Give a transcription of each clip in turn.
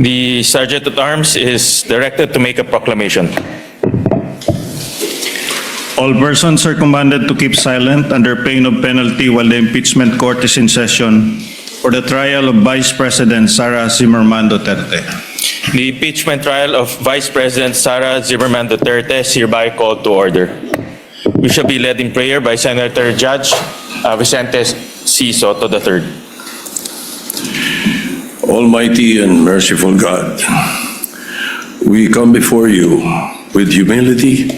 The Sergeant at Arms is directed to make a proclamation. All persons are commanded to keep silent under pain of penalty while the impeachment court is in session for the trial of Vice President Sara Zimmerman Duterte. The impeachment trial of Vice President Sara Zimmerman Duterte is hereby called to order. We shall be led in prayer by Senator Judge Vicente C. Soto III. Almighty and merciful God, we come before you with humility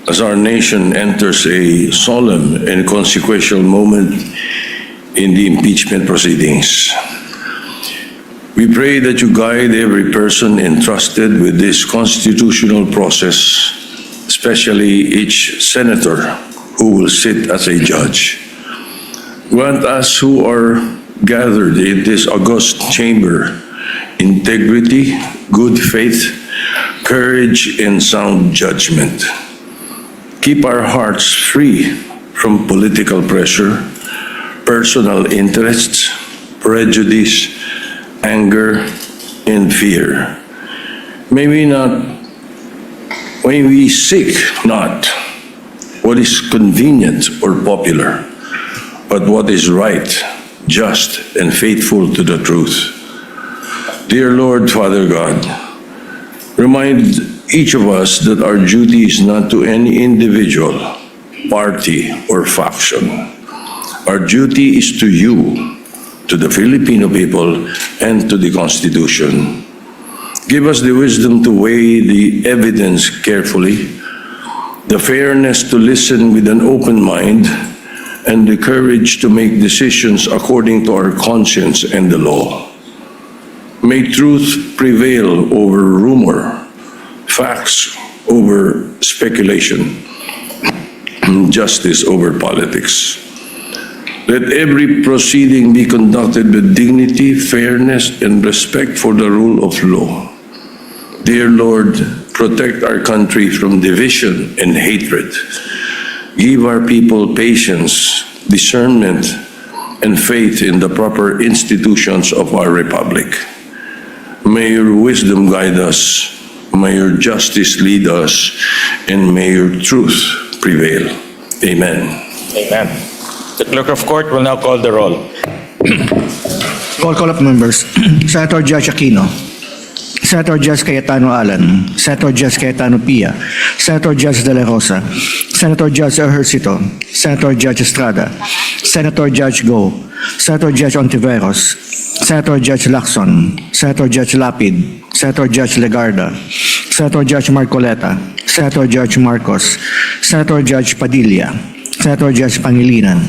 as our nation enters a solemn and consequential moment in the impeachment proceedings. We pray that you guide every person entrusted with this constitutional process, especially each senator who will sit as a judge. Grant us who are gathered in this august chamber integrity, good faith, courage, and sound judgment. Keep our hearts free from political pressure, personal interests, prejudice, anger, and fear. May we seek not what is convenient or popular, but what is right, just, and faithful to the truth. Dear Lord, Father God, remind each of us that our duty is not to any individual, party, or faction. Our duty is to you, to the Filipino people, and to the Constitution. Give us the wisdom to weigh the evidence carefully, the fairness to listen with an open mind, and the courage to make decisions according to our conscience and the law. May truth prevail over rumor, facts over speculation, justice over politics. Let every proceeding be conducted with dignity, fairness, and respect for the rule of law. Dear Lord, protect our country from division and hatred. Give our people patience, discernment, and faith in the proper institutions of our republic. May your wisdom guide us, may your justice lead us, and may your truth prevail. Amen. Amen. The Clerk of Court will now call the roll. Roll call of members. Senator Judge Aquino. Senator Judge Cayetano Alan. Senator Judge Cayetano Pia. Senator Judge De La Rosa. Senator Judge Ejercito. Senator Judge Estrada. Senator Judge Go. Senator Judge Ontiveros. Senator Judge Lacson. Senator Judge Lapid. Senator Judge Legarda. Senator Judge Marcoleta. Senator Judge Marcos. Senator Judge Padilla. Senator Judge Pangilinan,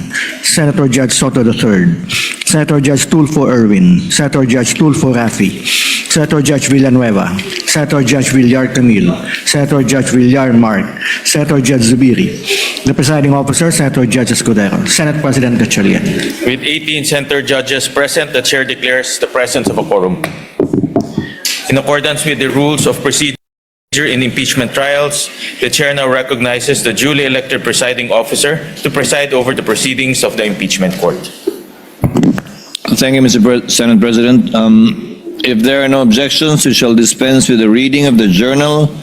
Senator Judge Soto III, Senator Judge Tulfo Erwin, Senator Judge Tulfo Rafi, Senator Judge Villanueva, Senator Judge Villar Camille, Senator Judge Villar Mark, Senator Judge Zubiri, the presiding officer, Senator Judge Escudero, Senate President Gatchalian. With 18 senator judges present, the chair declares the presence of a quorum. In accordance with the rules of procedure in impeachment trials, the chair now recognizes the duly elected presiding officer to preside over the proceedings of the impeachment court. Thank you, Mr. Senate President. If there are no objections, we shall dispense with the reading of the Journal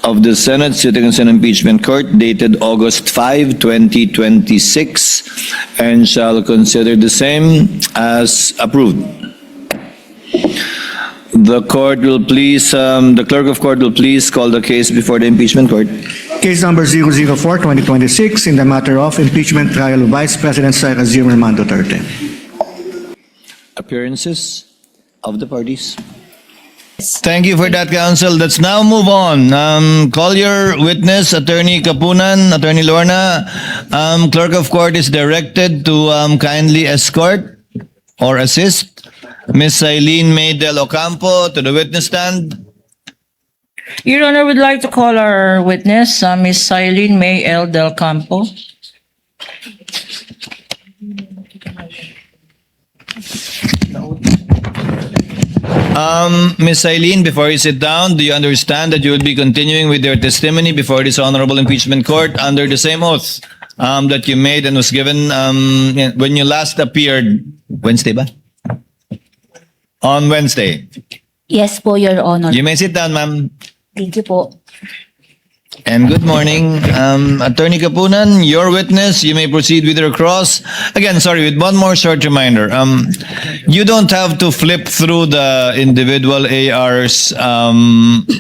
of the Senate Citizens and Impeachment Court dated August 5, 2026, and shall consider the same as approved. The clerk of court will please call the case before the impeachment court. Case number 004-2026 in the matter of impeachment trial of Vice President Sara Zimmerman Duterte. Appearances of the parties. Thank you for that, counsel. Let's now move on. Call your witness, Attorney Kapunan, Attorney Lorna. Clerk of court is directed to kindly escort or assist Ms. Eileen May Del Ocampo to the witness stand. Your Honor, would like to call our witness, Ms. Eileen May L. Del Campo. Ms. Eileen, before you sit down, do you understand that you will be continuing with your testimony before this honorable impeachment court under the same oath that you made and was given when you last appeared Wednesday ba? On Wednesday. Yes po, Your Honor. You may sit down, ma'am. Thank you po. And good morning. Attorney Kapunan, your witness, you may proceed with your cross. Again, sorry, with one more short reminder. You don't have to flip through the individual ARs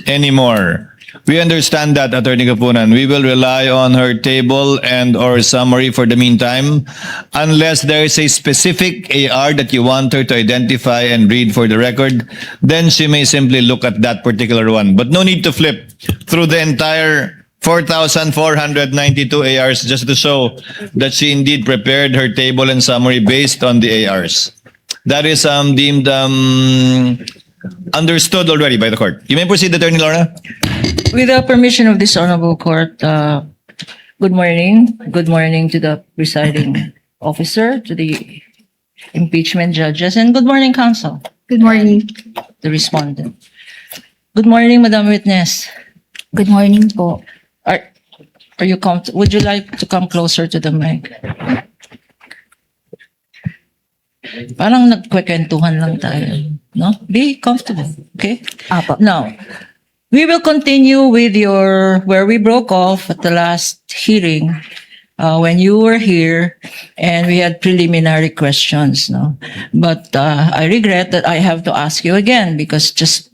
anymore. We understand that, Attorney Kapunan. We will rely on her table and or summary for the meantime, unless there is a specific AR that you want her to identify and read for the record, then she may simply look at that particular one. But no need to flip through the entire 4,492 ARs just to show that she indeed prepared her table and summary based on the ARs. That is deemed understood already by the court. You may proceed, Attorney Lorna. With the permission of this honorable court, good morning. Good morning to the presiding officer, to the impeachment judges, and good morning, counsel, Good morning. the respondent. Good morning, Madam Witness. Good morning po. Are you would you like to come closer to the mic? Parang nagkwekwentuhan lang tayo, no? Be comfortable, okay? Apo. Now, we will continue with where we broke off at the last hearing, when you were here and we had preliminary questions, no? But I regret that I have to ask you again because just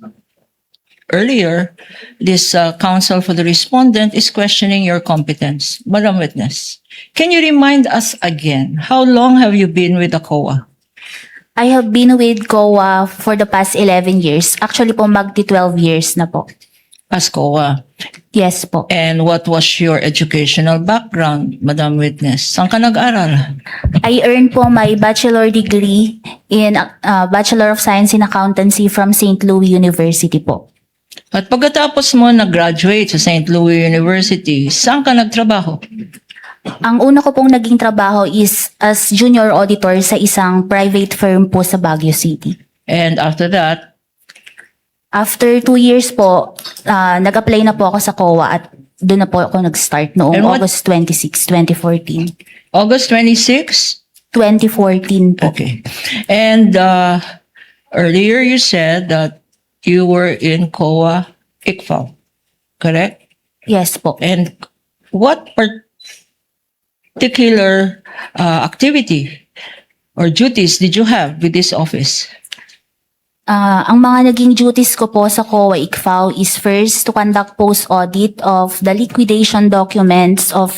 earlier, this counsel for the respondent is questioning your competence. Madam Witness, can you remind us again, how long have you been with the COA? I have been with COA for the past 11 years. Actually po, magti 12 years na po. As COA. Yes po. And what was your educational background, Madam Witness? Saan ka nag-aral? I earned po my bachelor degree in Bachelor of Science in Accountancy from St. Louis University po. At pagkatapos mo nag-graduate sa St. Louis University, saan ka nagtrabaho? Ang una ko pong naging trabaho is as junior auditor sa isang private firm po sa Baguio City. And after that, After 2 years po, nag-apply na po ako sa COA at doon na po ako nag-start noong And what- August 26, 2014. August 26? 2014 po. Okay. And earlier you said that you were in COA ICFAO, correct? Yes po. And what particular activity or duties did you have with this office? Ang mga naging duties ko po sa COA ICFAO is first to conduct post-audit of the liquidation documents of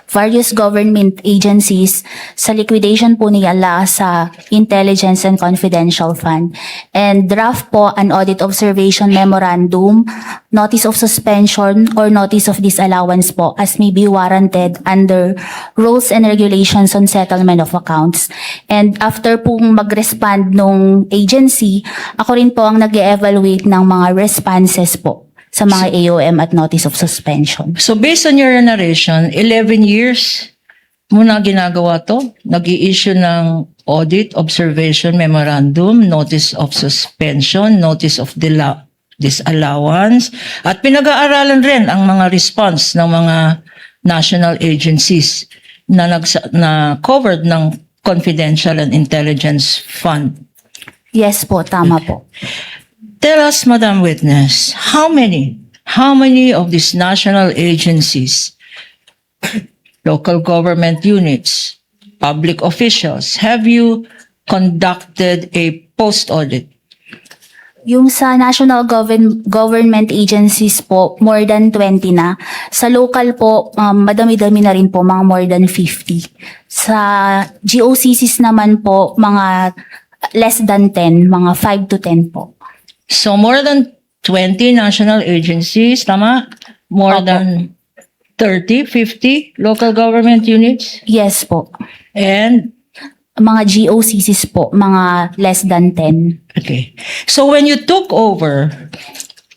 various government agencies sa liquidation po nila sa Intelligence and Confidential Fund. And draft po an audit observation memorandum, notice of suspension or notice of disallowance po as may be warranted under rules and regulations on settlement of accounts. And after pong mag-respond nung agency, ako rin po ang nag-evaluate ng mga responses po sa mga AOM at notice of suspension. So based on your narration, 11 years mo na ginagawa to? Nag-i-issue ng audit, observation, memorandum, notice of suspension, notice of disallowance, at pinag-aaralan rin ang mga response ng mga national agencies na covered ng Confidential and Intelligence Fund. Yes po, tama po. Tell us, Madam Witness, how many of these national agencies, local government units, public officials, have you conducted a post-audit? Yung sa national government agencies po, more than 20 na. Sa local po, madami-dami na rin po, mga more than 50. Sa GOCCs naman po, mga less than 10, mga 5 to 10 po. So more than 20 national agencies, tama? More Opo. than 30, 50 local government units? Yes po. And, Mga GOCCs po, mga less than 10. okay. So when you took over,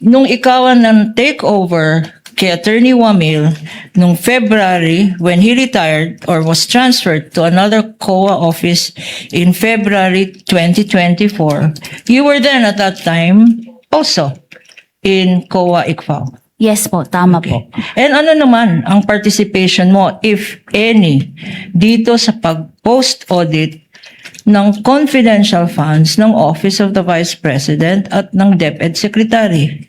nung ikaw ang take over kay Attorney Wamil, nung February, when he retired or was transferred to another COA office in February 2024, you were then at that time also in COA ICFAO. Yes po, tama po. And ano naman ang participation mo, if any, dito sa pag-post-audit ng confidential funds ng Office of the Vice President at ng DepEd Secretary?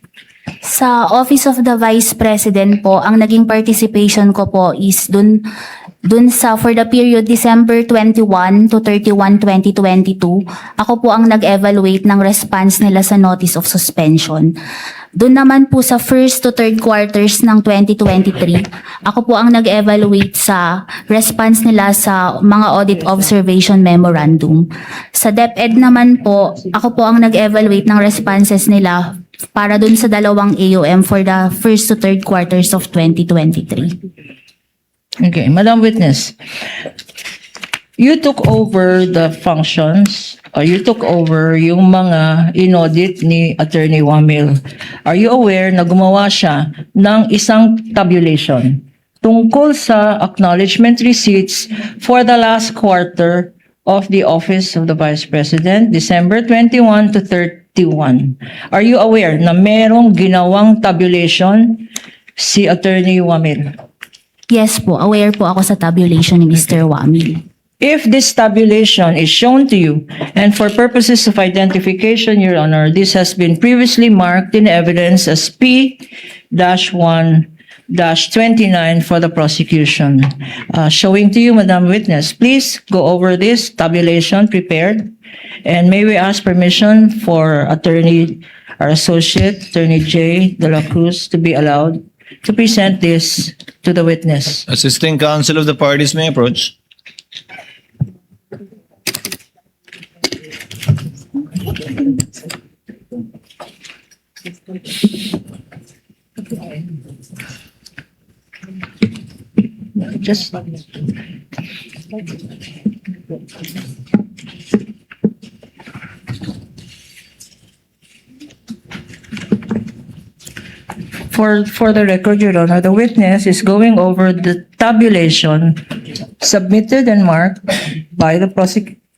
Sa Office of the Vice President po, ang naging participation ko po is dun sa for the period December 21 to 31, 2022, ako po ang nag-evaluate ng response nila sa notice of suspension. Doon naman po sa first to third quarters ng 2023, ako po ang nag-evaluate sa response nila sa mga audit observation memorandum. Sa DepEd naman po, ako po ang nag-evaluate ng responses nila para dun sa dalawang AOM for the first to third quarters of 2023. Okay, Madam Witness, you took over the functions, or you took over yung mga inaudit ni Attorney Wamil. Are you aware na gumawa siya ng isang tabulation tungkol sa acknowledgement receipts for the last quarter of the Office of the Vice President, December 21 to 31? Are you aware na merong ginawang tabulation si Attorney Wamil? Yes po, aware po ako sa tabulation ni Mr. Wamil. If this tabulation is shown to you, and for purposes of identification, Your Honor, this has been previously marked in evidence as P-1-29 for the prosecution. Showing to you, Madam Witness, please go over this tabulation prepared. And may we ask permission for our Associate Attorney J. De La Cruz to be allowed to present this to the witness. Assisting counsel of the parties may approach. Just for the record, Your Honor, the witness is going over the tabulation submitted and marked by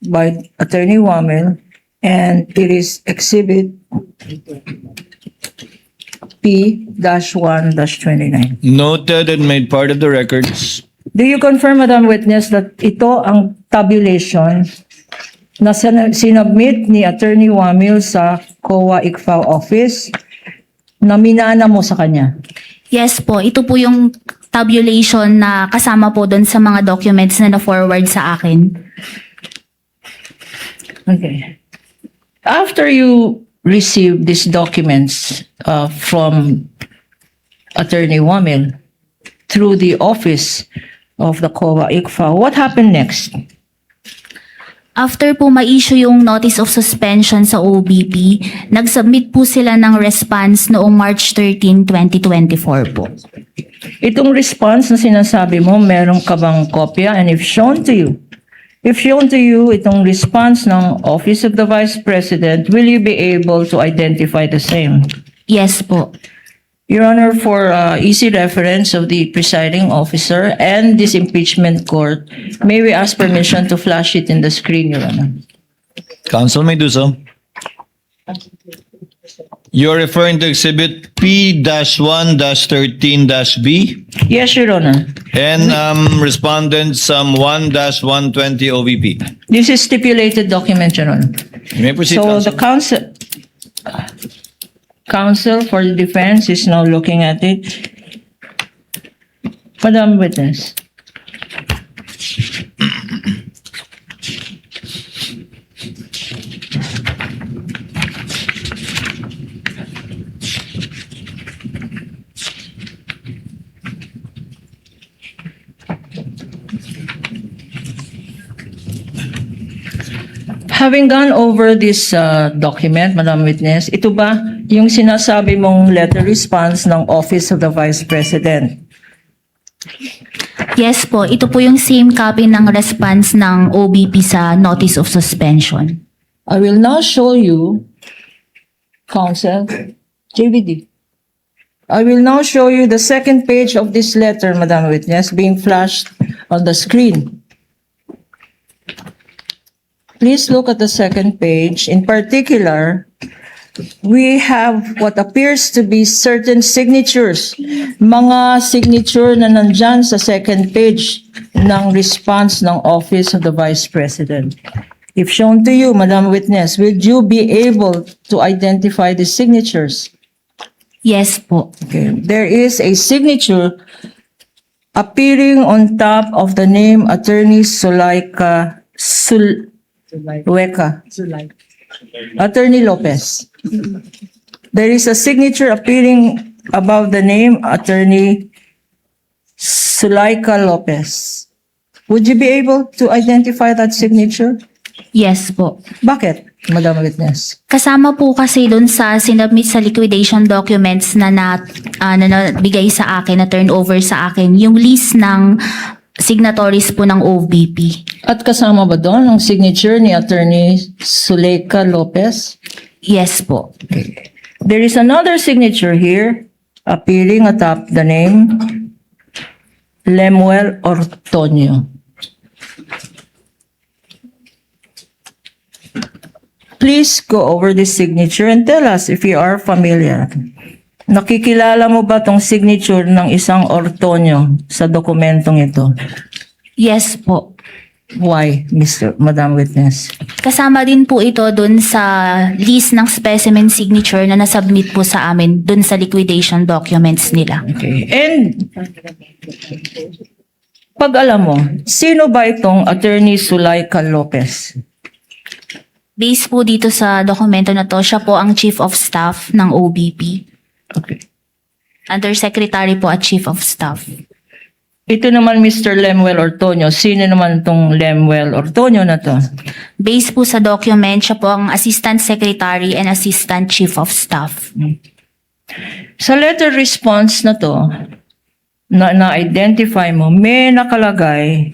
by Attorney Wamil, and it is Exhibit P-1-29. Noted and made part of the records. Do you confirm, Madam Witness, that ito ang tabulation na sinubmit ni Attorney Wamil sa COA ICFAO office na minana mo sa kanya? Yes po, ito po yung tabulation na kasama po doon sa mga documents na na-forward sa akin. Okay. After you received these documents from Attorney Wamil through the office of the COA ICFAO, what happened next? After po ma-issue yung notice of suspension sa OBP, nag-submit po sila ng response noong March 13, 2024 po. Itong response na sinasabi mo, meron ka bang kopya? And if shown to you, itong response ng Office of the Vice President, will you be able to identify the same? Yes po. Your Honor, for easy reference of the presiding officer and this impeachment court, may we ask permission to flash it in the screen, Your Honor? Counsel may do so. You're referring to Exhibit P-1-13-B Yes, Your Honor. and Respondents 1-120 OVP. This is stipulated document, Your Honor. You may proceed, So counsel. the counsel for the defense is now looking at it. Madam Witness. Having gone over this document, Madam Witness, ito ba yung sinasabi mong letter response ng Office of the Vice President? Yes po, ito po yung same copy ng response ng OBP sa notice of suspension. I will now show you, Counsel, JVD. I will now show you the second page of this letter, Madam Witness, being flashed on the screen. Please look at the second page. In particular, we have what appears to be certain signatures. Mga signature na nandyan sa second page ng response ng Office of the Vice President. If shown to you, Madam Witness, would you be able to identify the signatures? Yes po. Okay. There is a signature appearing on top of the name Attorney Sulaika Sulweka. Attorney Lopez. There is a signature appearing above the name Attorney Sulaika Lopez. Would you be able to identify that signature? Yes po. Bakit, Madam Witness? Kasama po kasi dun sa sinubmit sa liquidation documents na nabigay sa akin, na turnover sa akin, yung list ng signatories po ng OVP. At kasama ba doon ang signature ni Attorney Suleika Lopez? Yes po. There is another signature here appearing atop the name Lemuel Ortonio. Please go over this signature and tell us if you are familiar. Nakikilala mo ba tong signature ng isang Ortonio sa dokumentong ito? Yes po. Why, Madam Witness? Kasama din po ito dun sa list ng specimen signature na nasubmit po sa amin dun sa liquidation documents nila. Okay. And pag alam mo, sino ba itong Attorney Sulaika Lopez? Based po dito sa dokumento na to, siya po ang Chief of Staff ng OBP. Okay. Undersecretary po at Chief of Staff. Ito naman Mr. Lemuel Ortonio. Sino naman itong Lemuel Ortonio na to? Based po sa document, siya po ang Assistant Secretary and Assistant Chief of Staff. Sa letter response na to, na-identify mo, may nakalagay,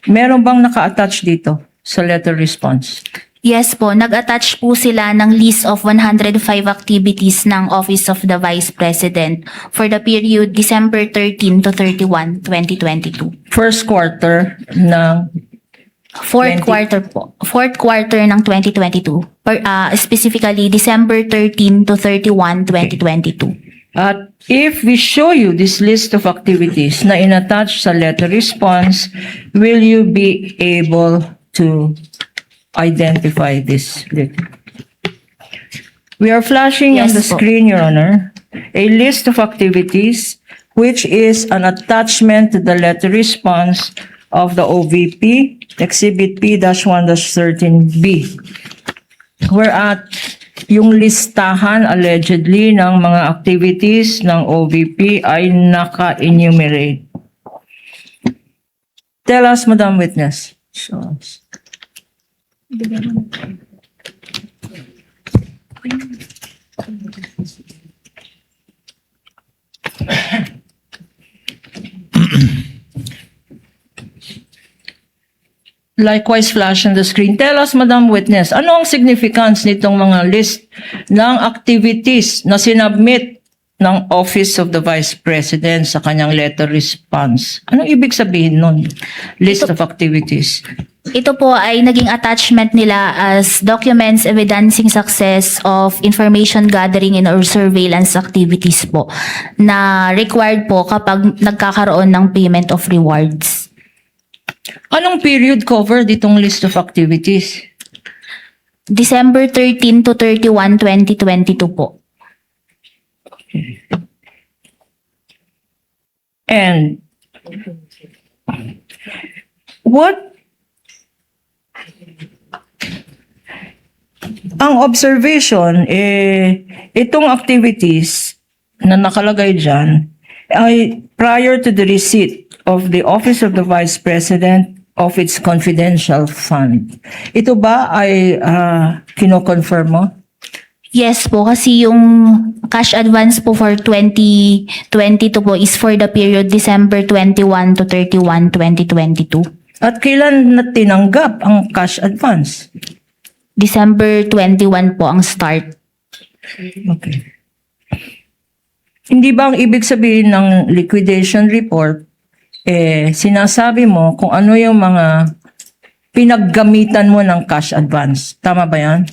meron bang naka-attach dito sa letter response? Yes po, nag-attach po sila ng list of 105 activities ng Office of the Vice President for the period December 13 to 31, 2022. First quarter ng Fourth quarter ng 2022. Specifically, December 13 to 31, 2022. At if we show you this list of activities na inattach sa letter response, will you be able to identify this? We are flashing on Yes the po. screen, Your Honor, a list of activities which is an attachment to the letter response of the OVP, Exhibit P-1-13B. Whereat yung listahan allegedly ng mga activities ng OVP ay naka-enumerate. Tell us, Madam Witness. Show us. Likewise, flash on the screen. Tell us, Madam Witness, ano ang significance nitong mga list ng activities na sinubmit ng Office of the Vice President sa kanyang letter response? Anong ibig sabihin nun? List of activities. Ito po ay naging attachment nila as documents evidencing success of information gathering and or surveillance activities po na required po kapag nagkakaroon ng payment of rewards. Anong period cover ditong list of activities? December 13 to 31, 2022 po. And what ang observation, itong activities na nakalagay dyan ay prior to the receipt of the Office of the Vice President of its confidential fund. Ito ba ay kino-confirm mo? Yes po, kasi yung cash advance po for 2022 po is for the period December 21 to 31, 2022. At kailan na tinanggap ang cash advance? December 21 po ang start. Okay. Hindi ba ang ibig sabihin ng liquidation report, sinasabi mo kung ano yung mga pinaggamitan mo ng cash advance? Tama ba yan?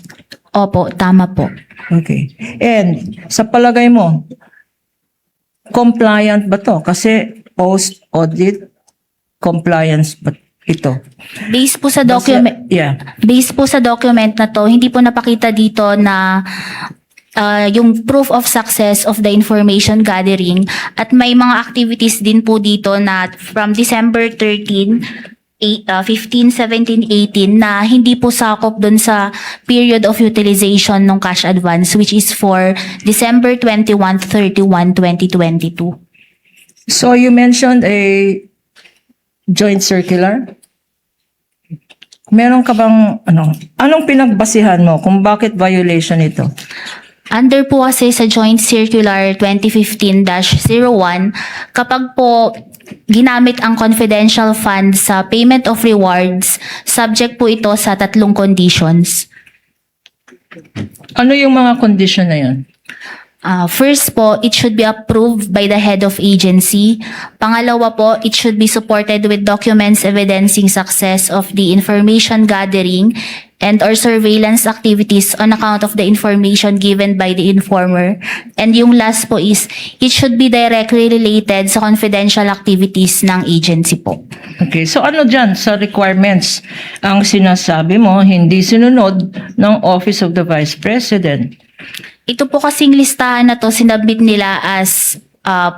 Opo, tama po. Okay. And sa palagay mo, compliant ba to? Kasi post-audit compliance ba ito? Based po sa document, Yeah. based po sa document na to, hindi po napakita dito na yung proof of success of the information gathering at may mga activities din po dito na from December 13, 15, 17, 18 na hindi po sakop dun sa period of utilization ng cash advance which is for December 21, 31, 2022. So you mentioned a joint circular? Meron ka bang anong pinagbasihan mo kung bakit violation ito? Under po kasi sa Joint Circular 2015-01, kapag po ginamit ang confidential fund sa payment of rewards, subject po ito sa 3 conditions. Ano yung mga condition na yan? First po, it should be approved by the head of agency. Pangalawa po, it should be supported with documents evidencing success of the information gathering and or surveillance activities on account of the information given by the informer. And yung last po is, it should be directly related sa confidential activities ng agency po. Okay, so ano dyan sa requirements ang sinasabi mo hindi sinunod ng Office of the Vice President? Ito po kasing listahan na to, sinabit nila as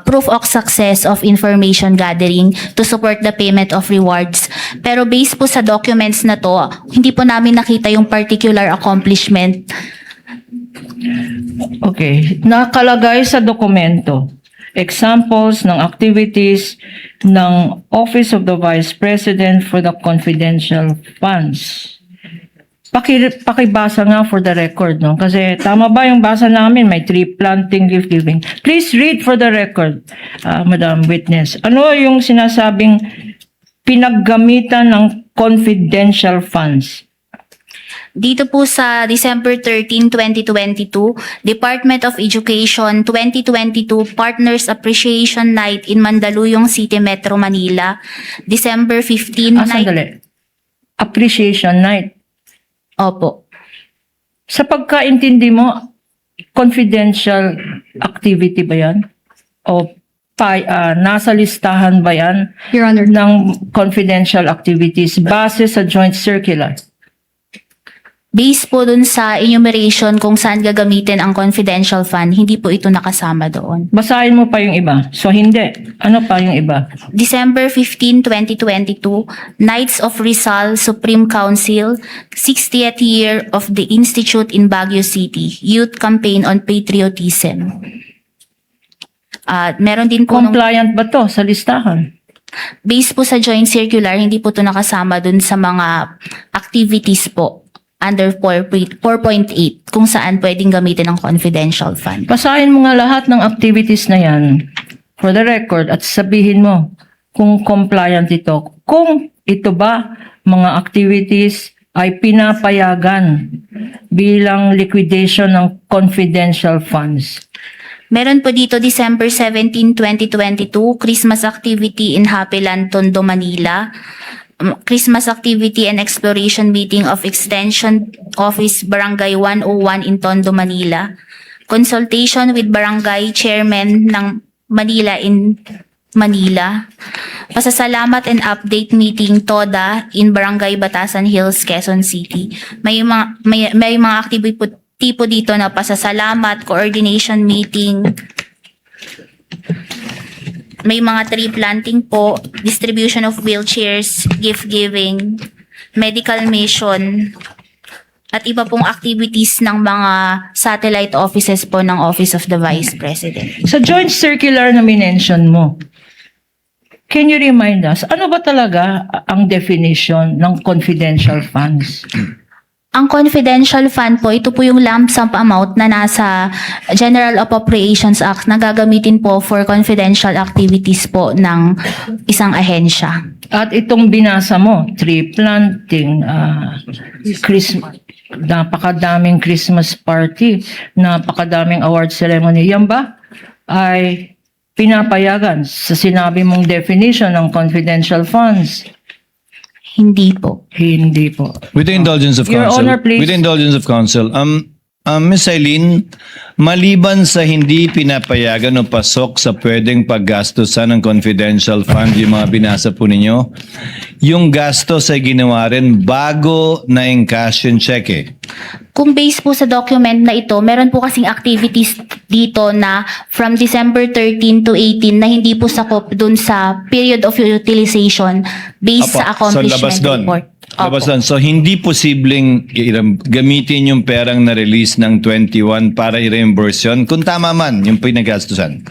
proof of success of information gathering to support the payment of rewards. Pero based po sa documents na to, hindi po namin nakita yung particular accomplishment. Okay, nakalagay sa dokumento examples ng activities ng Office of the Vice President for the confidential funds. Pakibasa nga for the record, no? Kasi tama ba yung basa namin? May tree planting, gift giving. Please read for the record, Madam Witness. Ano yung sinasabing pinaggamitan ng confidential funds? Dito po sa December 13, 2022, Department of Education 2022 Partners Appreciation Night in Mandaluyong City, Metro Manila. December 15, Sandali. Appreciation Night. Opo. Sa pagkaintindi mo, confidential activity ba yan? O nasa listahan ba yan Your Honor, ng confidential activities base sa joint circular? Based po dun sa enumeration kung saan gagamitin ang confidential fund, hindi po ito nakasama doon. Basahin mo pa yung iba. So hindi. Ano pa yung iba? December 15, 2022, Knights of Rizal Supreme Council, 60th year of the Institute in Baguio City, Youth Campaign on Patriotism. Meron din po Compliant ba to sa listahan? based po sa joint circular, hindi po ito nakasama dun sa mga activities po under 4.8 kung saan pwedeng gamitin ang confidential fund. Basahin mo nga lahat ng activities na yan for the record at sabihin mo kung compliant ito. Kung ito ba mga activities ay pinapayagan bilang liquidation ng confidential funds. Meron po dito December 17, 2022, Christmas activity in Happy Land, Tondo, Manila. Christmas activity and exploration meeting of Extension Office Barangay 101 in Tondo, Manila. Consultation with Barangay Chairman ng Manila in Manila. Pasasalamat and update meeting TODA in Barangay Batasan Hills, Quezon City. May mga activity tipo dito na pasasalamat, coordination meeting. May mga tree planting po, distribution of wheelchairs, gift giving, medical mission, at iba pong activities ng mga satellite offices po ng Office of the Vice President. Sa joint circular na minention mo, can you remind us, ano ba talaga ang definition ng confidential funds? Ang confidential fund po, ito po yung lump sum amount na nasa General Appropriations Act na gagamitin po for confidential activities po ng isang ahensya. At itong binasa mo, tree planting, Christmas, napakadaming Christmas party, napakadaming award ceremony, yan ba ay pinapayagan sa sinabi mong definition ng confidential funds? Hindi po. Hindi po. With the indulgence of Your counsel. Honor, please. With the indulgence of counsel. Ms. Eileen, maliban sa hindi pinapayagan o pasok sa pwedeng paggastusan ng confidential fund, yung mga binasa po ninyo, yung gastos ay ginawa rin bago na encash yung cheque. Kung based po sa document na ito, meron po kasing activities dito na from December 13 to 18 na hindi po sakop dun sa period of utilization based sa accomplishment labas doon. report. Labas Opo. doon. So hindi posibleng gamitin yung perang na-release ng 21 para i-reimburse yun kung tama man yung pinagastusan.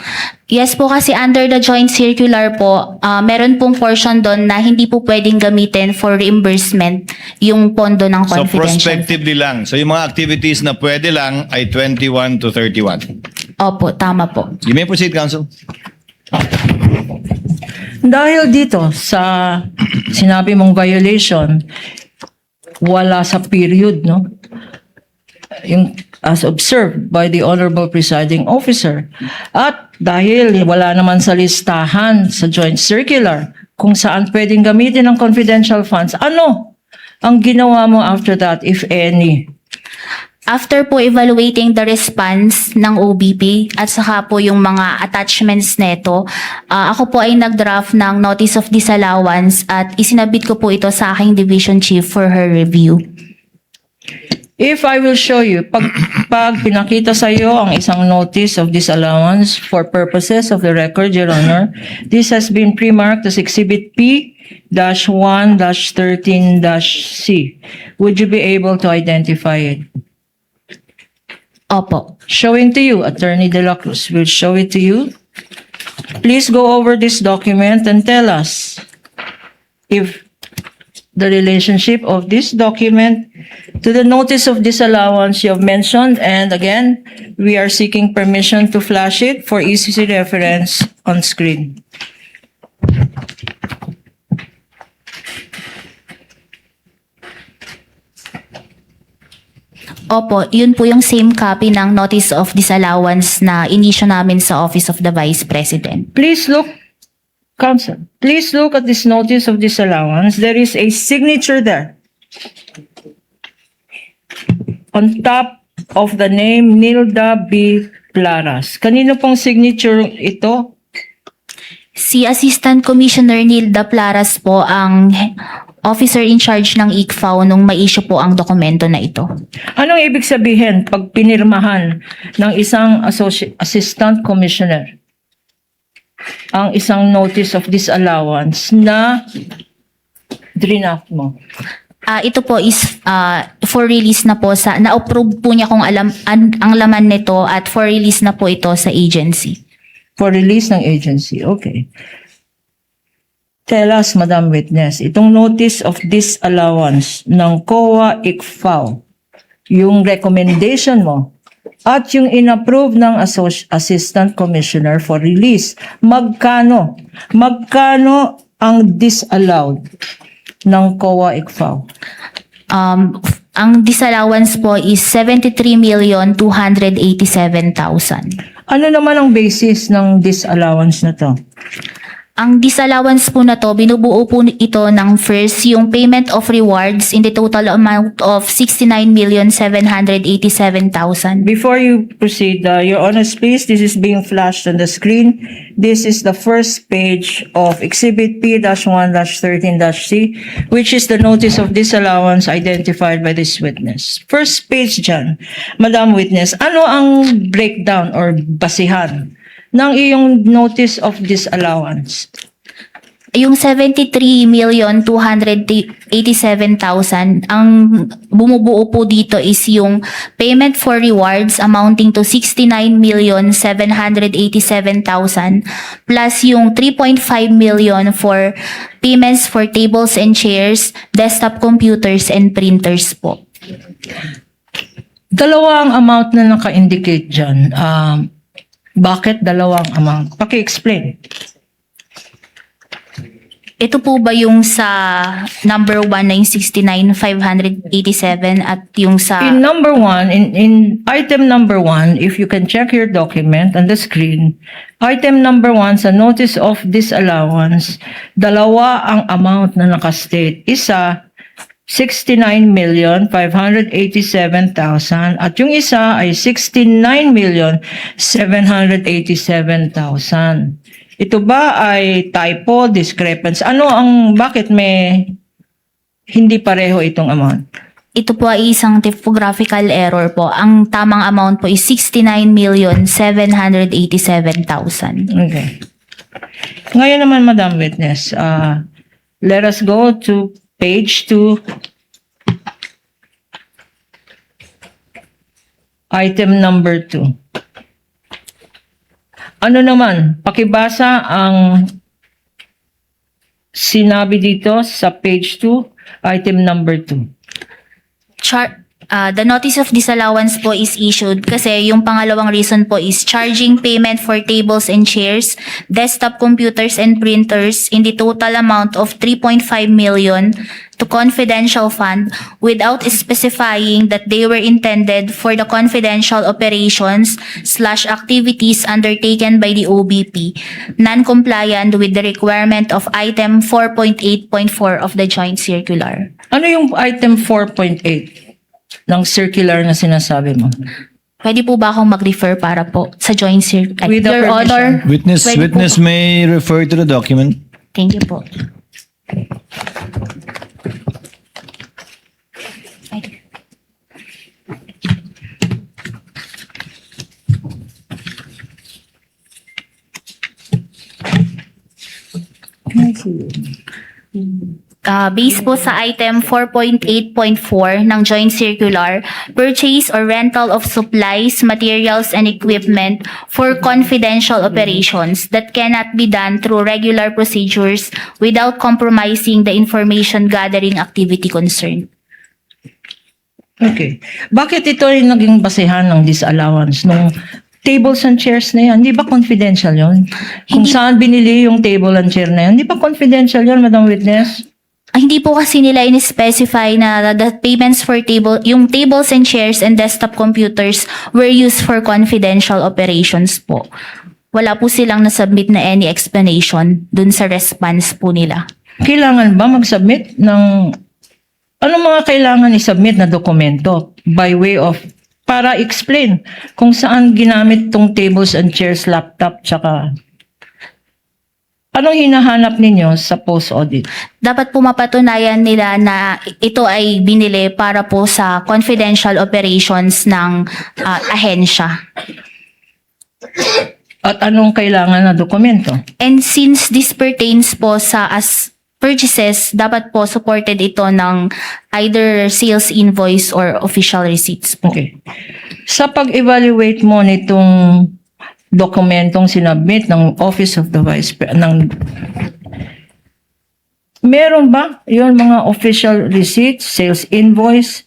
Yes po, kasi under the joint circular po, meron pong portion doon na hindi po pwedeng gamitin for reimbursement yung pondo ng So confidential. prospectively lang. So yung mga activities na pwede lang ay 21 to 31. Opo, tama po. You may proceed, Counsel. Dahil dito sa sinabi mong violation, wala sa period, no? Yung as observed by the Honorable Presiding Officer. At dahil wala naman sa listahan sa joint circular kung saan pwedeng gamitin ang confidential funds, ano ang ginawa mo after that, if any? After po evaluating the response ng OBP at saka po yung mga attachments neto, ako po ay nag-draft ng notice of disallowance at isinabit ko po ito sa aking division chief for her review. If I will show you, pag pinakita sa iyo ang isang notice of disallowance for purposes of the record, Your Honor, this has been pre-marked as Exhibit P-1-13-C. Would you be able to identify it? Opo. Showing to you, Attorney De La Cruz will show it to you. Please go over this document and tell us if the relationship of this document to the notice of disallowance you have mentioned. And again, we are seeking permission to flash it for easy reference on screen. Opo, yun po yung same copy ng notice of disallowance na inisyo namin sa Office of the Vice President. Please look, Counsel, please look at this notice of disallowance. There is a signature there. On top of the name Nilda B. Plaras. Kanino pong signature ito? Si Assistant Commissioner Nilda Plaras po ang officer in charge ng ICFAO nung ma-issue po ang dokumento na ito. Anong ibig sabihin pag pinirmahan ng isang assistant commissioner ang isang notice of disallowance na draft mo? Ito po is for release na po sa na-approve po niya kung ang laman nito at for release na po ito sa agency. For release ng agency. Okay. Tell us, Madam Witness, itong notice of disallowance ng COA ICFAO, yung recommendation mo, at yung inapprove ng Assistant Commissioner for release, magkano? Magkano ang disallowed ng COA ICFAO? Ang disallowance po is 73,287,000. Ano naman ang basis ng disallowance na to? Ang disallowance po na to, binubuo po ito ng first, yung payment of rewards in the total amount of 69,787,000. Before you proceed, Your Honor, please, this is being flashed on the screen. This is the first page of Exhibit P-1-13-C, which is the notice of disallowance identified by this witness. First page dyan, Madam Witness, ano ang breakdown or basihan ng iyong notice of disallowance? Yung 73,287,000, ang bumubuo po dito is yung payment for rewards amounting to 69,787,000 plus yung 3.5 million for payments for tables and chairs, desktop computers, and printers po. Dalawa ang amount na naka-indicate dyan. Bakit dalawang amount? Paki-explain. Ito po ba yung sa number 1 na yung 69,587 at yung sa... In number one, in item number 1, if you can check your document on the screen, item number 1 sa notice of disallowance, dalawa ang amount na nakastate. Isa, 69,587,000 at yung isa ay 69,787,000. Ito ba ay typo, discrepancy? Bakit may hindi pareho itong amount? Ito po ay isang typographical error po. Ang tamang amount po is 69,787,000. Okay. Ngayon naman, Madam Witness, let us go to page 2, item number 2. Ano naman, pakibasa ang sinabi dito sa page 2, item number 2. The notice of disallowance po is issued kasi yung pangalawang reason po is charging payment for tables and chairs, desktop computers and printers in the total amount of 3.5 million to confidential fund without specifying that they were intended for the confidential operations/activities undertaken by the OBP, non-compliant with the requirement of item 4.8.4 of the joint circular. Ano yung item 4.8 ng circular na sinasabi mo? Pwede po ba akong mag-refer para po sa joint circular? With the Your Honor, Witness pwede po- may refer to the document. Thank you po. Based po sa item 4.8.4 ng Joint Circular, purchase or rental of supplies, materials, and equipment for confidential operations that cannot be done through regular procedures without compromising the information gathering activity concerned. Okay. Bakit ito ay naging basehan ng disallowance nung tables and chairs na yan? Di ba confidential yon? Kung Hindi- saan binili yung table and chair na yan, di ba confidential yon, Madam Witness? Hindi po kasi nila in-specify na the payments for yung tables and chairs and desktop computers were used for confidential operations po. Wala po silang nasubmit na any explanation dun sa response po nila. Kailangan ba mag-submit ng... Anong mga kailangan i-submit na dokumento by way of... Para explain kung saan ginamit tong tables and chairs, laptop, tsaka... Anong hinahanap ninyo sa post-audit? Dapat po mapatunayan nila na ito ay binili para po sa confidential operations ng ahensya. At anong kailangan na dokumento? And since this pertains po sa as purchases, dapat po supported ito ng either sales invoice or official receipts po. Okay. Sa pag-evaluate mo nitong dokumentong sinabmit ng Office of the Vice President, meron ba yung mga official receipts, sales invoice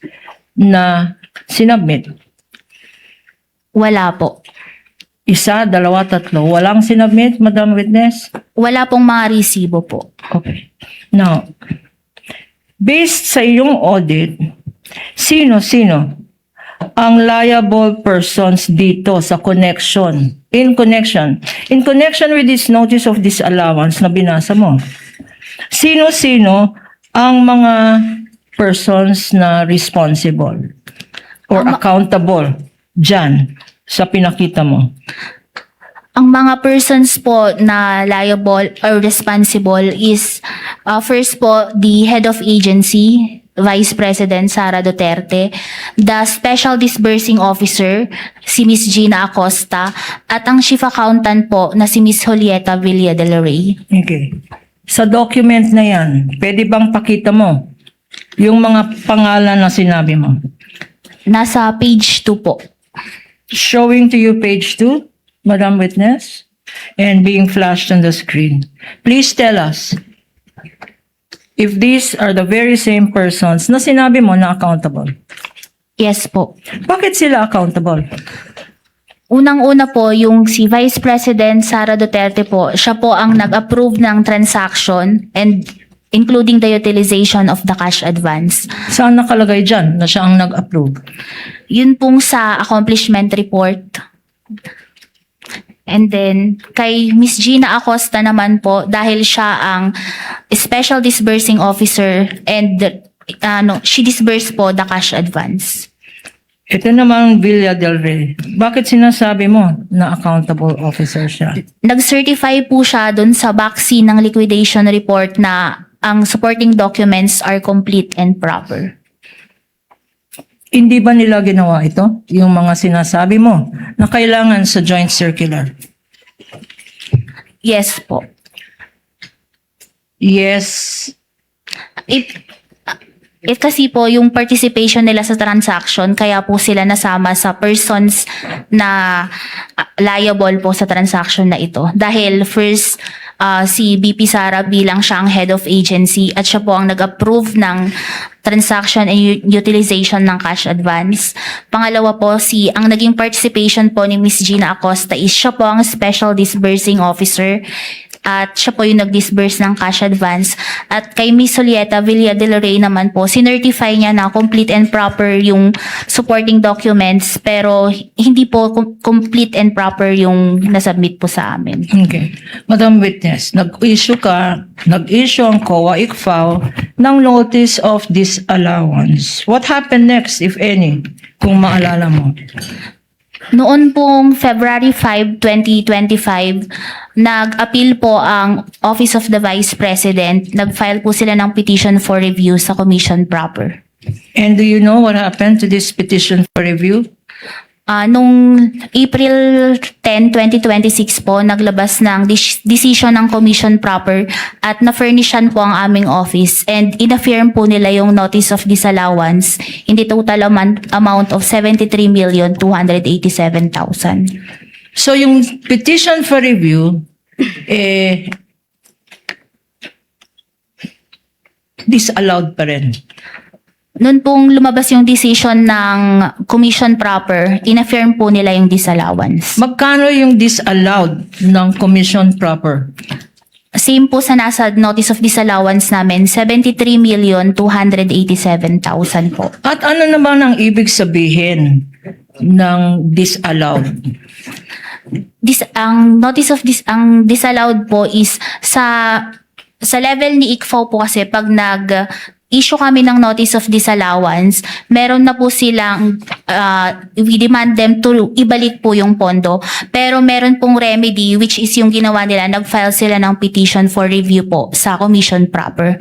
na sinabmit? Wala po. Isa, dalawa, tatlo. Walang sinabmit, Madam Witness? Wala pong mga resibo po. Okay. Now, based sa iyong audit, sino-sino ang liable persons dito sa in connection with this notice of disallowance na binasa mo? Sino-sino ang mga persons na responsible or accountable dyan sa pinakita mo? Ang mga persons po na liable or responsible is first po the head of agency, Vice President Sara Duterte, the Special Disbursing Officer, si Ms. Gina Acosta, at ang Chief Accountant po na si Ms. Julieta Villa del Rey. Okay. Sa document na yan, pwede bang pakita mo yung mga pangalan na sinabi mo? Nasa page 2 po. Showing to you page 2, Madam Witness, and being flashed on the screen. Please tell us if these are the very same persons na sinabi mo na accountable. Yes po. Bakit sila accountable? Unang-una po, yung si Vice President Sara Duterte po, siya po ang nag-approve ng transaction and including the utilization of the cash advance. Saan nakalagay dyan na siya ang nag-approve? Yun pong sa accomplishment report. And then, kay Ms. Gina Acosta naman po, dahil siya ang Special Disbursing Officer and she disbursed po the cash advance. Ito namang Villa del Rey. Bakit sinasabi mo na accountable officer siya? Nag-certify po siya dun sa backseat ng liquidation report na ang supporting documents are complete and proper. Hindi ba nila ginawa ito? Yung mga sinasabi mo na kailangan sa joint circular? Yes po. Yes. It kasi po yung participation nila sa transaction, kaya po sila nasama sa persons na liable po sa transaction na ito. Dahil first, si BP Sara bilang siya ang head of agency at siya po ang nag-approve ng transaction and utilization ng cash advance. Pangalawa po, ang naging participation po ni Miss Gina Acosta is siya po ang special disbursing officer at siya po yung nag-disburse ng cash advance. At kay Miss Julieta Villa del Rey naman po, sinertify niya na complete and proper yung supporting documents pero hindi po complete and proper yung nasubmit po sa amin. Okay. Madam Witness, nag-issue ang COA ICFAO ng notice of disallowance. What happened next, if any, kung maalala mo? Noon pong February 5, 2025, nag-appeal po ang Office of the Vice President. Nag-file po sila ng petition for review sa Commission proper. And do you know what happened to this petition for review? Nung April 10, 2026 po, naglabas ng decision ng Commission proper at na-furnishan po ang aming office and in-affirm po nila yung notice of disallowance in the total amount of 73,287,000. So yung petition for review, disallowed pa rin. Noon pong lumabas yung decision ng Commission proper, in-affirm po nila yung disallowance. Magkano yung disallowed ng commission proper? Same po sa nasa notice of disallowance namin, 73,287,000 po. At ano naman ang ibig sabihin ng disallowed? Ang notice of ang disallowed po is sa level ni ICFAO po kasi pag issue kami ng notice of disallowance, meron na po silang, we demand them to ibalik po yung pondo. Pero meron pong remedy, which is yung ginawa nila, nag-file sila ng petition for review po sa Commission proper.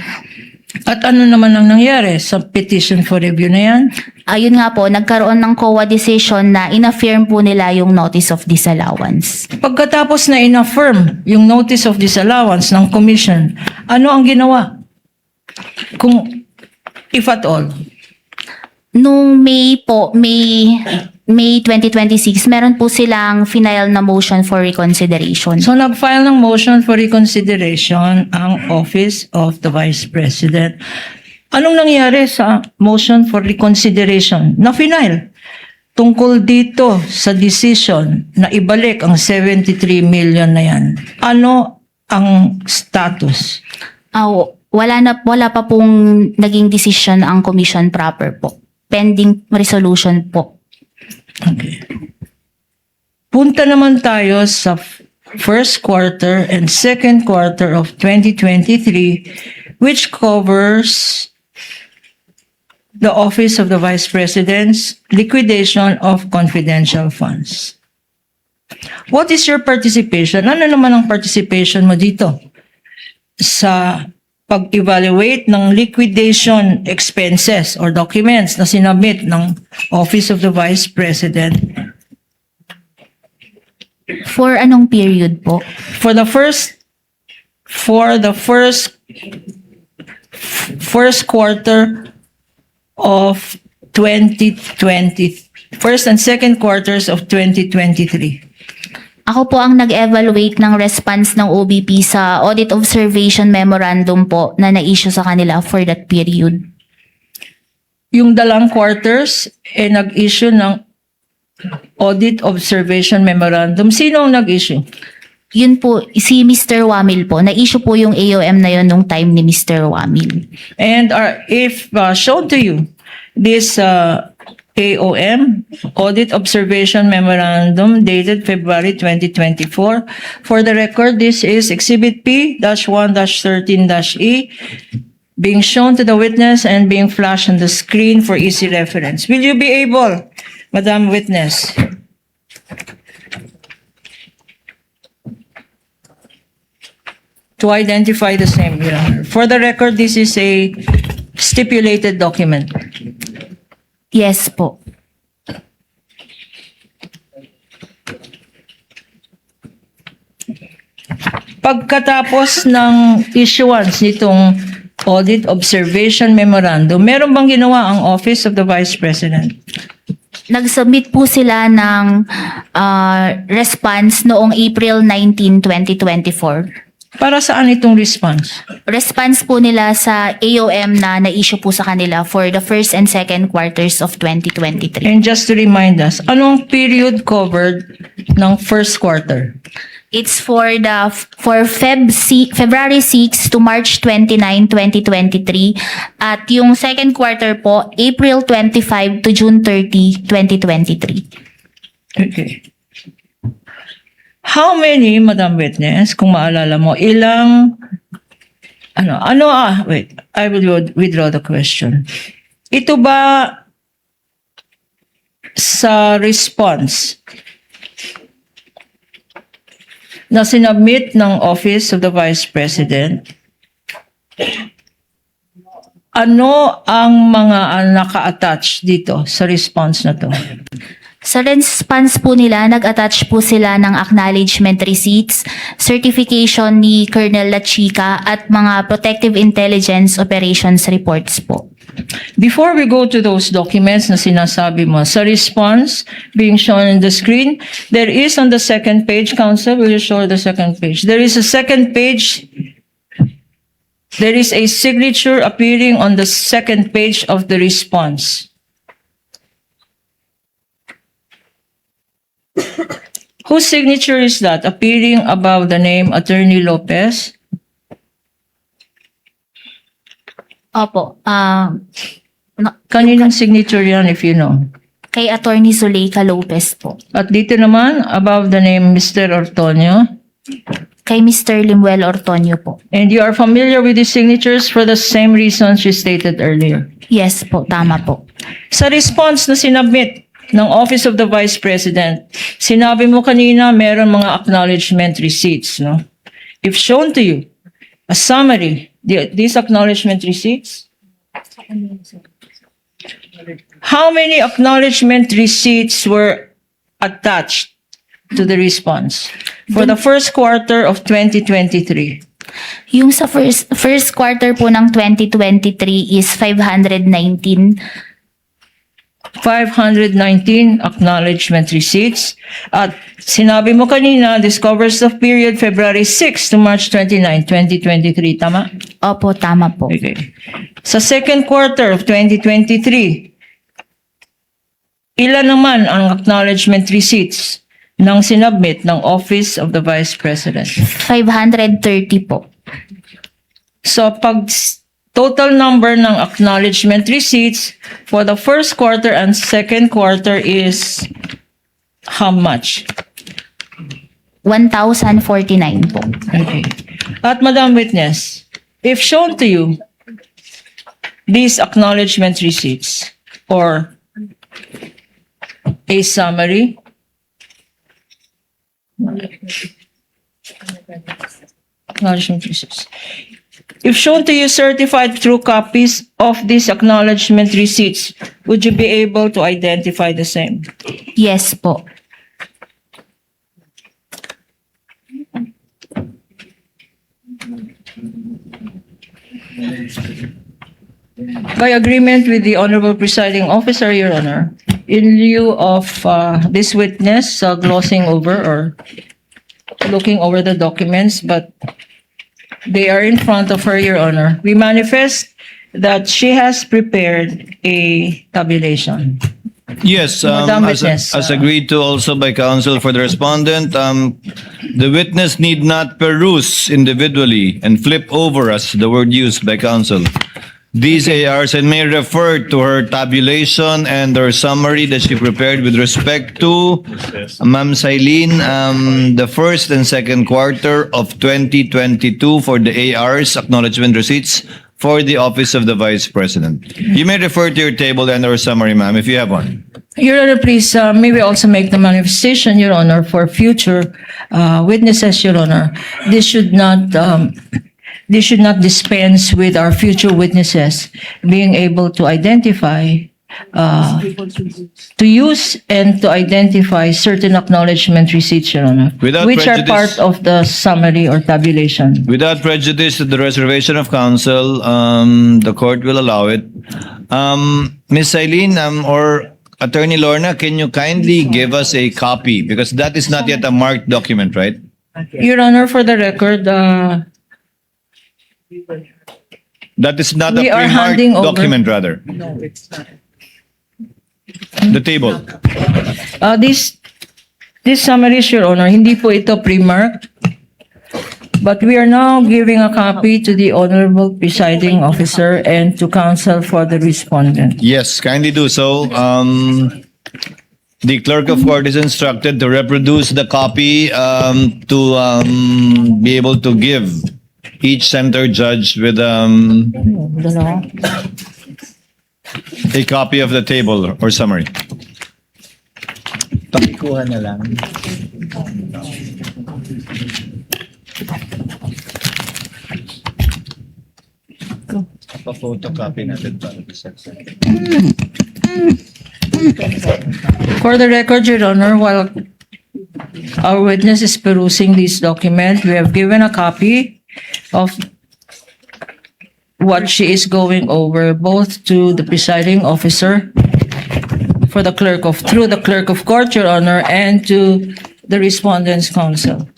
At ano naman ang nangyari sa petition for review na yan? Ayun nga po, nagkaroon ng COA decision na in-affirm po nila yung notice of disallowance. Pagkatapos na in-affirm yung notice of disallowance ng commission, ano ang ginawa? Kung, if at all. Nung May 2026, meron po silang final na motion for reconsideration. So nag-file ng motion for reconsideration ang Office of the Vice President. Anong nangyari sa motion for reconsideration na final? Tungkol dito sa decision na ibalik ang 73 million na yan. Ano ang status? Wala pa pong naging decision ang Commission proper po. Pending resolution po. Okay. Punta naman tayo sa first quarter and second quarter of 2023, which covers the Office of the Vice President's liquidation of confidential funds. What is your participation? Ano naman ang participation mo dito sa pag-evaluate ng liquidation expenses or documents na sinabit ng Office of the Vice President? For anong period po? For the first quarter of 2020, first and second quarters of 2023. Ako po ang nag-evaluate ng response ng OBP sa Audit Observation Memorandum po na na-issue sa kanila for that period. Yung dalang quarters, nag-issue ng Audit Observation Memorandum. Sino ang nag-issue? Yun po, si Mr. Wamil po. Na-issue po yung AOM na yun nung time ni Mr. Wamil. And if shown to you, this AOM, Audit Observation Memorandum dated February 2024. For the record, this is Exhibit P-1-13-E being shown to the witness and being flashed on the screen for easy reference. Will you be able, Madam Witness, to identify the same, Your Honor? For the record, this is a stipulated document. Yes po. Pagkatapos ng issuance nitong Audit Observation Memorandum, meron bang ginawa ang Office of the Vice President? Nag-submit po sila ng response noong April 19, 2024. Para saan itong response? Response po nila sa AOM na na-issue po sa kanila for the first and second quarters of 2023. And just to remind us, anong period covered ng first quarter? It's for February 6 to March 29, 2023 at yung second quarter po April 25 to June 30, 2023. Okay. How many, Madam Witness, kung maalala mo, ilang, wait, I will withdraw the question. Ito ba sa response na sinubmit ng Office of the Vice President, ano ang mga naka-attach dito sa response na to? Sa response po nila, nag-attach po sila ng acknowledgement receipts, certification ni Colonel La Chica at mga protective intelligence operations reports po. Before we go to those documents na sinasabi mo, sa response being shown on the screen, there is on the second page, Counsel, will you show the second page? There is a second page. There is a signature appearing on the second page of the response. Whose signature is that appearing above the name Attorney Lopez? Opo, Kaninong signature yan if you know? kay Attorney Zuleika Lopez po. At dito naman, above the name Mr. Ortonio. Kay Mr. Limuel Ortonio po. And you are familiar with these signatures for the same reasons you stated earlier. Yes po, tama po. Sa response na sinubmit ng Office of the Vice President, sinabi mo kanina meron mga acknowledgement receipts, no? If shown to you, a summary, these acknowledgement receipts? How many acknowledgement receipts were attached to the response for the first quarter of 2023? Yung sa first quarter po ng 2023 is 519. 519 acknowledgement receipts. At sinabi mo kanina, this covers the period February 6 to March 29, 2023. Tama? Opo, tama po. Okay. Sa second quarter of 2023, ilan naman ang acknowledgement receipts ng sinubmit ng Office of the Vice President? 530 po. So pag total number ng acknowledgement receipts for the first quarter and second quarter is how much? 1,049 po. Okay. At Madam Witness, if shown to you these acknowledgement receipts or a summary, acknowledgement receipts. If shown to you certified true copies of these acknowledgement receipts, would you be able to identify the same? Yes po. By agreement with the Honorable Presiding Officer, Your Honor, in lieu of this witness glossing over or looking over the documents, but they are in front of her, Your Honor, we manifest that she has prepared a tabulation. Yes, Madam Witness, as agreed to also by counsel for the respondent, the witness need not peruse individually and flip over, as the word used by counsel, these ARs, and may refer to her tabulation and her summary that she prepared with respect to Ma'am Sailin, the first and second quarter of 2022 for the ARs, acknowledgement receipts, for the office of the Vice President. You may refer to your table and/or summary, ma'am, if you have one. Your Honor, please, may we also make the manifestation, Your Honor, for future witnesses, Your Honor. This should not dispense with our future witnesses being able to identify, to use and to identify certain acknowledgement receipts, Your Honor, Without which are prejudice. part of the summary or tabulation. Without prejudice to the reservation of counsel, the court will allow it. Ms. Eileen, or Attorney Lorna, can you kindly give us a copy? Because that is not yet a marked document, right? Your Honor, for the record, That is not a We are pre-marked handing over- document, rather. The table. This summaries, Your Honor, hindi po ito pre-marked. But we are now giving a copy to the Honorable Presiding Officer and to counsel for the respondent. Yes, kindly do so. The clerk of court is instructed to reproduce the copy to be able to give each center judge with Dalawa. a copy of the table or summary. Pakikuha na lang. Pa-photocopy natin para For the record, Your Honor, while our witness is perusing this document, we have given a copy of what she is going over, both to the presiding officer through the clerk of court, Your Honor, and to the respondent's counsel.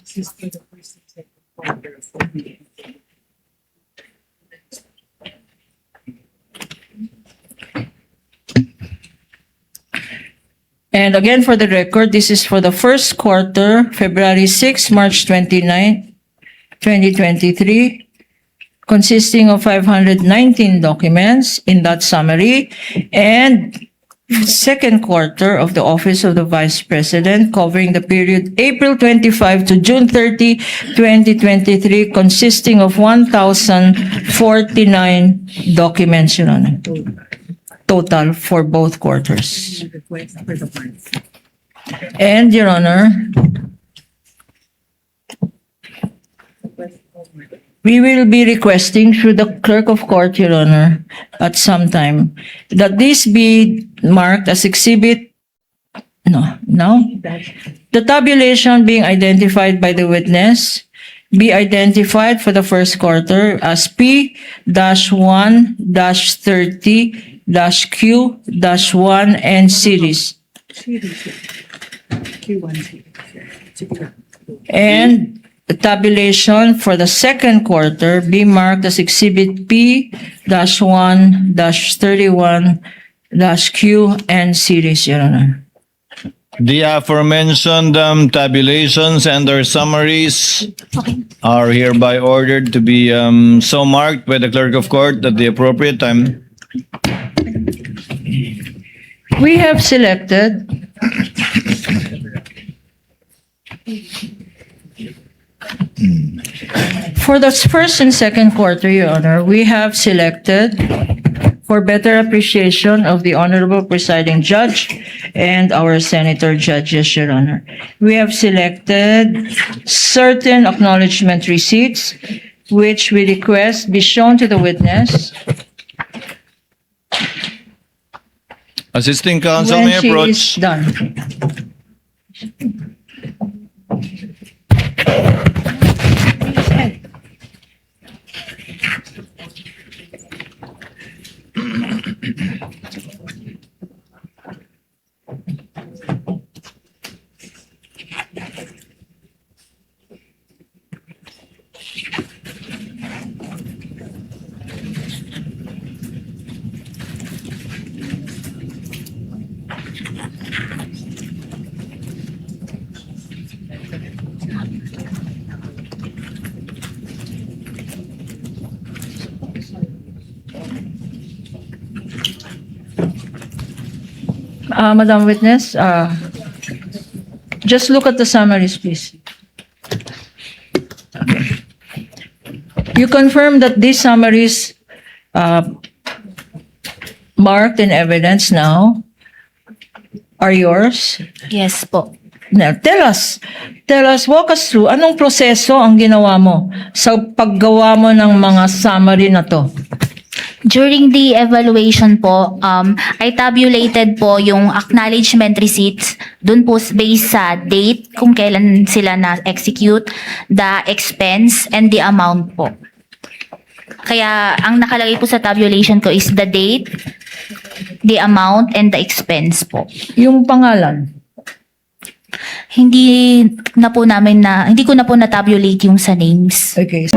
And again, for the record, this is for the first quarter, February 6, March 29, 2023, consisting of 519 documents in that summary, and second quarter of the Office of the Vice President, covering the period April 25 to June 30, 2023, consisting of 1,049 documents, Your Honor. Total for both quarters. And, Your Honor, we will be requesting through the clerk of court, Your Honor, at some time, that this be marked as exhibit. No. The tabulation being identified by the witness be identified for the first quarter as P-1-30-Q-1 and series. And the tabulation for the second quarter be marked as exhibit P-1-31-Q and series, Your Honor. The aforementioned tabulations and their summaries are hereby ordered to be so marked by the clerk of court at the appropriate time. We have selected for the first and second quarter, Your Honor, we have selected for better appreciation of the Honorable Presiding Judge and our Senator Judges, Your Honor. We have selected certain acknowledgement receipts, which we request be shown to the witness Assisting counsel may when she approach. is done. Madam Witness, just look at the summaries, please. Okay. You confirm that these summaries marked in evidence now are yours. Yes po. Now, tell us, walk us through, anong proseso ang ginawa mo sa paggawa mo ng mga summary na to? During the evaluation po, I tabulated po yung acknowledgement receipts dun po based sa date kung kailan sila na-execute, the expense, and the amount po. Kaya ang nakalagay po sa tabulation ko is the date, the amount, and the expense po. Yung pangalan. Hindi ko na po na-tabulate yung sa names. Okay.